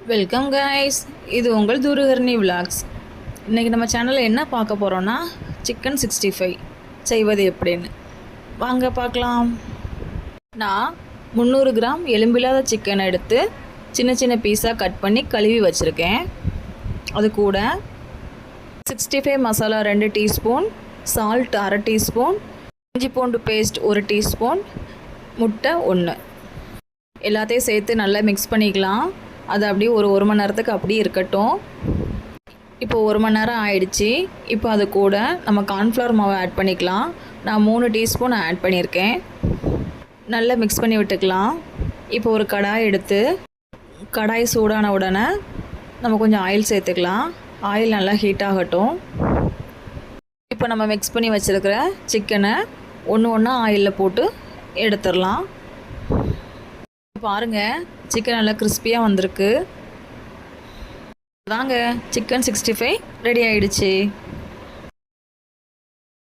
Welcome guys, இது உங்கள் தூருகர்ணி vlogs. இன்றைக்கி நம்ம சேனலில் என்ன பார்க்க போகிறோன்னா சிக்கன் 65 செய்வது எப்படின்னு வாங்க பார்க்கலாம். நான் 300 கிராம் எலும்பில்லாத சிக்கனை எடுத்து சின்ன சின்ன பீஸாக கட் பண்ணி கழுவி வச்சுருக்கேன். அது கூட 65 மசாலா 2 டீஸ்பூன், சால்ட் 1/2 டீஸ்பூன், இஞ்சி பூண்டு பேஸ்ட் 1 டீஸ்பூன், முட்டை 1, எல்லாத்தையும் சேர்த்து நல்லா மிக்ஸ் பண்ணிக்கலாம். அது அப்படியே ஒரு மணி நேரத்துக்கு அப்படியே இருக்கட்டும். இப்போ 1 மணி நேரம் ஆயிடுச்சு. இப்போ அது கூட நம்ம கார்ன்ஃப்ளவர் மாவை ஆட் பண்ணிக்கலாம். நான் 3 டீஸ்பூன் ஆட் பண்ணியிருக்கேன். நல்லா மிக்ஸ் பண்ணி விட்டுக்கலாம். இப்போ ஒரு கடாய் எடுத்து கடாய் சூடான உடனே நம்ம கொஞ்சம் ஆயில் சேர்த்துக்கலாம். ஆயில் நல்லா ஹீட் ஆகட்டும். இப்போ நம்ம மிக்ஸ் பண்ணி வச்சுருக்கிற சிக்கனை ஒன்று ஆயிலில் போட்டு எடுத்துடலாம். பாருங்கள், சிக்கன் நல்லா கிறிஸ்பியாக வந்திருக்கு. தாங்க சிக்கன் 65 ரெடி ஆகிடுச்சு.